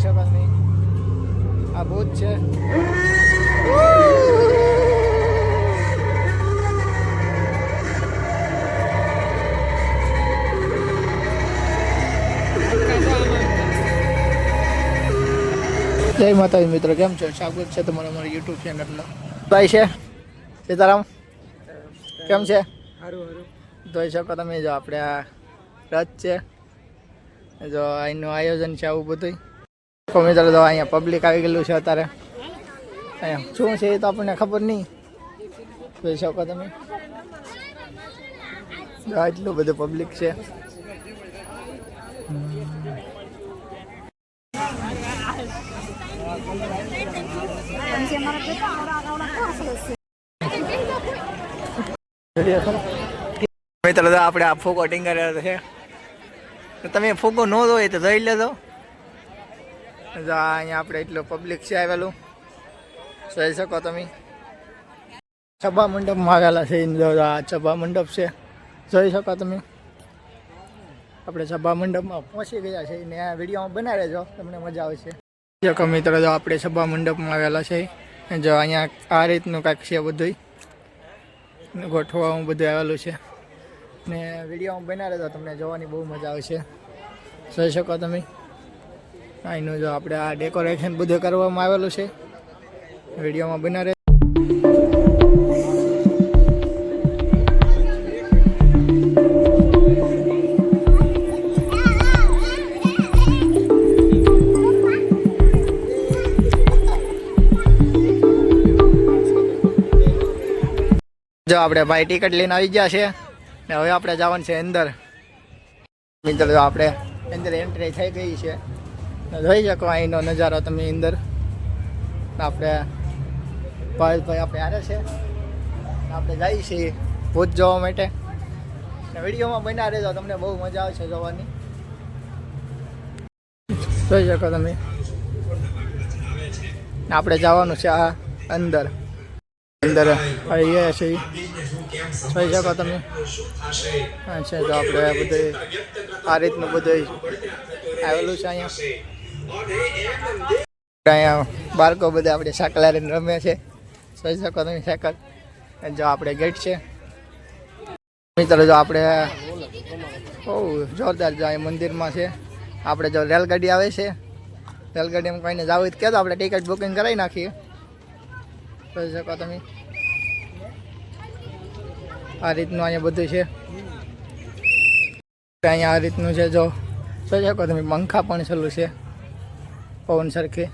શકો તમે આ ભૂત છે. જય માતાજી મિત્રો, કેમ છો? સ્વાગત છે તમારા અમારી યુટ્યુબ ચેનલમાં. ભાઈ છે સીતારામ, કેમ છે? જોઈ શકો તમે, જો આપણે આ રથ છે, જો અહીંનું આયોજન છે આવું બધું. મિત્રો જો અહીંયા પબ્લિક આવી ગયેલું છે અત્યારે. અહીંયા શું છે એ તો આપણને ખબર નહીં. જોઈ શકો તમે, એટલું બધું પબ્લિક છે. મિત્રો આપણે આ ફૂગો ટીંગાડ્યો છે. તમે ફૂગો ન હોય તો જોઈ લેજો. અહીંયા આપણે એટલું પબ્લિક છે આવેલું, જોઈ શકો તમે. સભા મંડપમાં આવેલા છે. આ સભા મંડપ છે, જોઈ શકો તમે. આપણે સભા મંડપમાં પહોંચી ગયા છે ને આ વિડીયોમાં બનાવી જો, તમને મજા આવશે. જો મિત્રો જો આપણે સભા મંડપમાં આવેલા છે. જો અહીંયા આ રીતનું કાંઈક છે બધું ગોઠવવામાં બધું આવેલું છે ને વિડીયોમાં બનાવી દો, તમને જોવાની બહુ મજા આવશે. જોઈ શકો તમે. અહીંનું જો આપણે આ ડેકોરેશન બધું કરવામાં આવેલું છે, વિડીયોમાં બનાવે. જો આપણે ભાઈ ટિકિટ લઈને આવી ગયા છે ને હવે આપણે જવાનું છે અંદર. મિત્રો જો આપણે અંદર એન્ટ્રી થઈ ગઈ છે, જોઈ શકો અહીંનો નજારો તમે અંદર. આપણે ભાઈ આપણે હારે છે, આપણે જઈએ છીએ ભૂત જોવા માટે. વિડીયોમાં બન્યા રહેજો, તમને બહુ મજા આવશે જોવાની. જોઈ શકો તમે, આપણે જવાનું છે આ અંદર. અંદર આવી છે, જોઈ શકો તમે. અચ્છા, તો આપણે બધું આ રીતનું બધું આવેલું છે અહીંયા બાળકો બધા આપણે સાયકલ લઈને રમે છે, જોઈ શકો તમે સાયકલ. જો આપણે ગેટ છે મિત્રો, જો આપણે બહુ જોરદાર જો અહીં મંદિરમાં છે. આપણે જો રેલગાડી આવે છે, રેલગાડીમાં કોઈને જવું હોય તો કહેતો, આપણે ટિકિટ બુકિંગ કરાવી નાખીએ. જોઈ શકો તમે, આ રીતનું અહીંયા બધું છે. અહીંયા આ રીતનું છે, જો જોઈ શકો તમે. પંખા પણ ચાલુ છે પવન સરખી.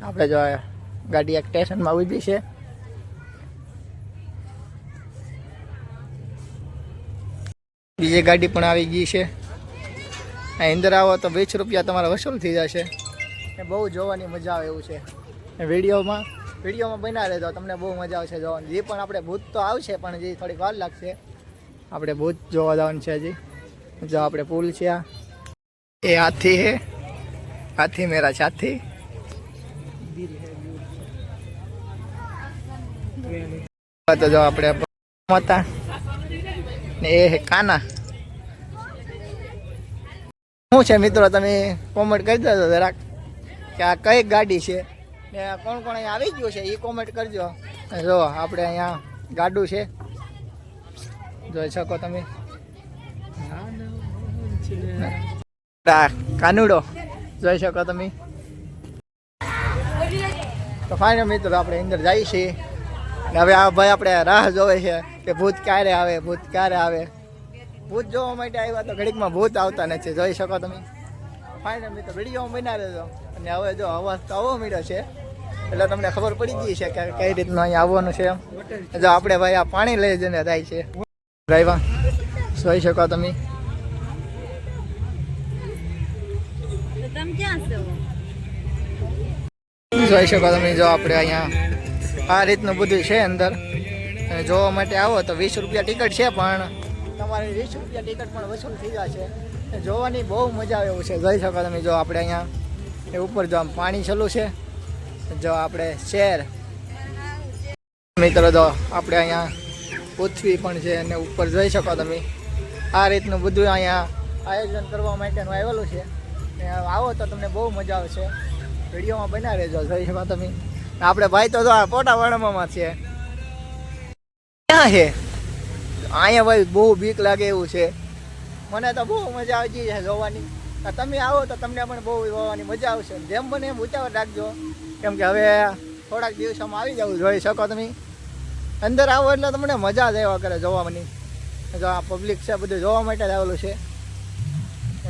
આપણે જો ગાડી એક સ્ટેશનમાં ઊભી છે. બીજી ગાડી પણ આવી ગઈ છે. અંદર આવો તો 20 રૂપિયા તમારા વસૂલ થઈ જશે. બહુ જોવાની મજા આવે એવું છે. વિડીયોમાં બના રહેજો, તમને બહુ મજા આવશે જોવાની. જે પણ આપણે ભૂત તો આવશે, પણ જે થોડીક વાર લાગશે. આપણે ભૂત જોવા જવાનું છે હજી. જો આપણે પુલ છે, આ એ હાથી છે, હાથી મેરા સાથી. તો જો આપણે હતા ને એ કાના. શું છે મિત્રો, તમે કોમેન્ટ કરી દેજો જરાક કે આ કઈ ગાડી છે ને કોણ કોણ અહીંયા આવી ગયું છે, એ કોમેન્ટ કરજો. જો આપણે અહીંયા ગાડું છે, જોઈ શકો તમે. કાનુડો જોઈ શકો તમે. તો ફાઇનલ મિત્રો આપણે અંદર જઈએ છીએ. હવે આ ભાઈ આપણે રાહ જોવે છે કે ભૂત ક્યારે આવે, ભૂત ક્યારે આવે. ભૂત જોવા માટે આવ્યા તો ઘડીકમાં ભૂત આવતા નથી, જોઈ શકો તમે. ફાઇનલ મિત્રો વિડીયોમાં બના રહેજો. અને હવે જો અવાજ તો આવો મળ્યો છે એટલે તમને ખબર પડી ગઈ છે કે કઈ રીતનું અહીંયા આવવાનું છે. જો આપણે ભાઈ આ પાણી લઈ જઈને જાય છે ડ્રાઈવર, જોઈ શકો તમે. જોઈ શકો તમે, જો આપણે અહીંયા આ રીતનું બધું છે અંદર. જોવા માટે આવો તો 20 રૂપિયા ટિકિટ છે, પણ તમારે 20 રૂપિયા ટિકિટ પણ વસૂલ થઈ જશે. જોવાની બહુ મજા આવે એવું છે, જોઈ શકો તમે. જો આપણે અહીંયા એ ઉપર જો આમ પાણી ચાલુ છે. જો આપણે શહેર મિત્રો, જો આપણે અહીંયા પૃથ્વી પણ છે અને ઉપર જોઈ શકો તમે. આ રીતનું બધું અહીંયા આયોજન કરવા માટેનું આવેલું છે. ને આવો તો તમને બહુ મજા આવશે. વિડીયોમાં બના રહેજો, જોઈ શકો તમે. આપણે ભાઈ તો પોટા વણવામાં છે. ક્યાં છે અહીંયા ભાઈ? બહુ બીક લાગે એવું છે. મને તો બહુ મજા આવી છે જોવાની. તમે આવો તો તમને પણ બહુ જોવાની મજા આવશે. જેમ બને એમ ઉતાવળ રાખજો, કેમ કે હવે થોડાક દિવસોમાં આવી જવું. જોઈ શકો તમે. અંદર આવો એટલે તમને મજા જ આવ્યા કરે જોવાની. જો આ પબ્લિક છે બધું જોવા માટે જ આવેલું છે.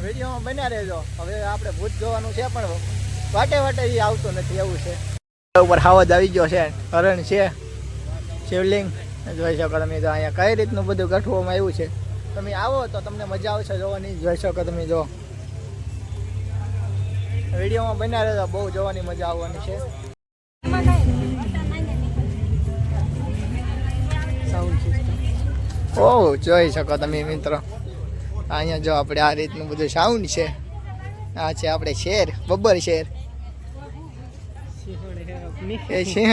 વિડીયોમાં બન્યા રહેજો. હવે આપણે ભૂત જોવાનું છે પણ વાટે વાટે એ આવતું નથી એવું છે. ઉપર હાવજ આવી ગયો છે, હરણ છે, શિવલિંગ જોઈ શકો તમે. જો અહીંયા કઈ રીતનું બધું ગઠવામાં આવ્યું છે. તમે આવો તો તમને મજા આવશે જોવાની. જોઈ શકો તમે. જો વિડીયોમાં બન્યા રહેજો, બહુ જોવાની મજા આવવાની છે. ઓહ જોઈ શકો તમે મિત્રો. અહીંયા જો આપણે આ રીતનું બધું સાઉન્ડ છે. આ છે આપણે શેર, બબ્બર શેર એ છે.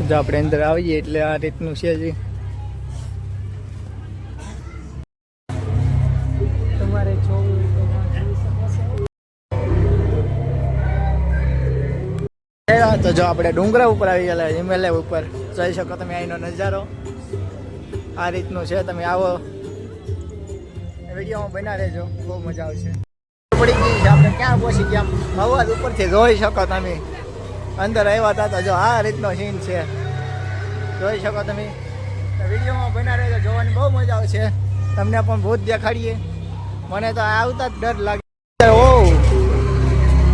જો આપણે અંદર આવીએ એટલે આ રીતનું છે. જી તમારે તો જો આપણે ડુંગરા ઉપર આવી ગયેલા હિમાલય ઉપર. જોઈ શકો તમે અહીંનો નજારો આ રીતનું છે. તમે આવો, વિડીયોમાં બના રહેજો, બહુ મજા આવશે. પડી ગઈ છે આપણે ક્યાં પહોંચી ગયા. અવાજ ઉપરથી જોઈ શકો તમે. અંદર આવ્યા હતા તો જો આ રીતનો સીન છે. જોઈ શકો તમે. વિડીયોમાં બના રહેજો, જોવાની બહુ મજા આવશે. તમને પણ ભૂત દેખાડીએ. મને તો આવતા જ ડર લાગે. ઓ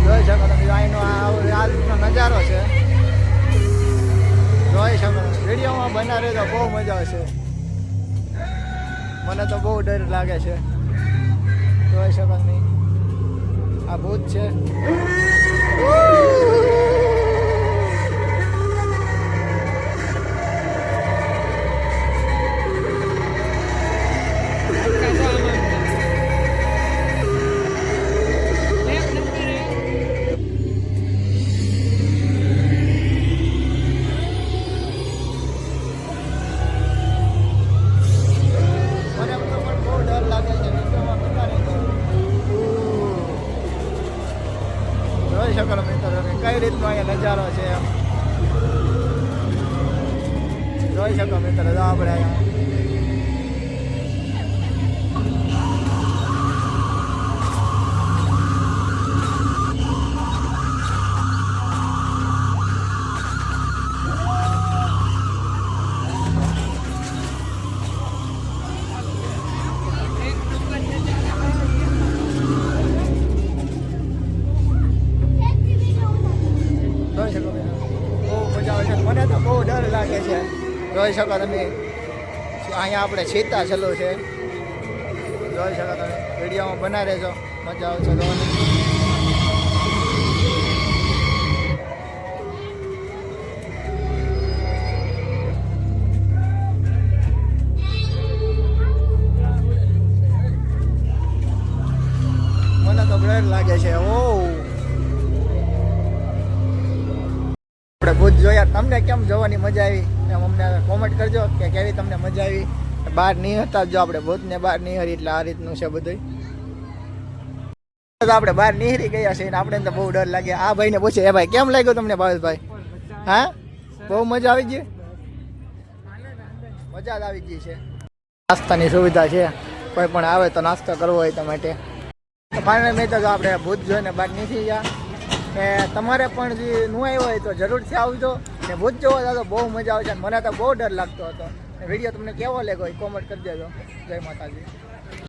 જોઈ શકો તમે. અહીંનો આ રીતનો નજારો છે. જોઈ શકો. વિડીયોમાં બના રહેજો, બહુ મજા આવશે. મને તો બહુ ડર લાગે છે. જોઈ શકો નહીં, આ ભૂત છે. જોઈ શકો મિત્રો કઈ રીતનો અહીંયા નજારો છે. જોઈ શકો મિત્રો. આપણે અહીંયા મને તો બહુ ડર લાગે છે. જોઈ શકો તમે. અહીંયા આપણે સીતા ચલો છે. જોઈ શકો તમે. વિડીયોમાં બના રહેજો, મજા આવશે જોવાની. મને તો ડર લાગે છે. ઓ ભૂત જોયા. તમને કેમ જોવાની મજા આવી એમ અમને કોમેન્ટ કરજો કે કેવી તમને મજા આવી. બહાર નહીં હતા જો આપણે ભૂતને બહાર નહીં હરી એટલે આ રીતનું છે બધું. તો આપણે બહાર નીકળી ગયા છે. આપણે તો બહુ ડર લાગે. આ ભાઈને પૂછે, એ ભાઈ કેમ લાગ્યું તમને ભાવેશભાઈ? હા બહુ મજા આવી ગઈ. મજા જ આવી ગઈ છે. નાસ્તાની સુવિધા છે, કોઈ પણ આવે તો નાસ્તો કરવો હોય તો માટે. ફાઇનલ મેં તો આપણે ભૂત જોઈને બહાર નીકળી ગયા. ને તમારે પણ જે ન આવ્યો હોય તો જરૂરથી આવજો. ને ભૂત જોવા તો બહુ મજા આવે છે. મને તો બહુ ડર લાગતો હતો. વિડીયો તમને કેવો લાગ્યો એ કોમેન્ટ કરી દેજો. જય માતાજી.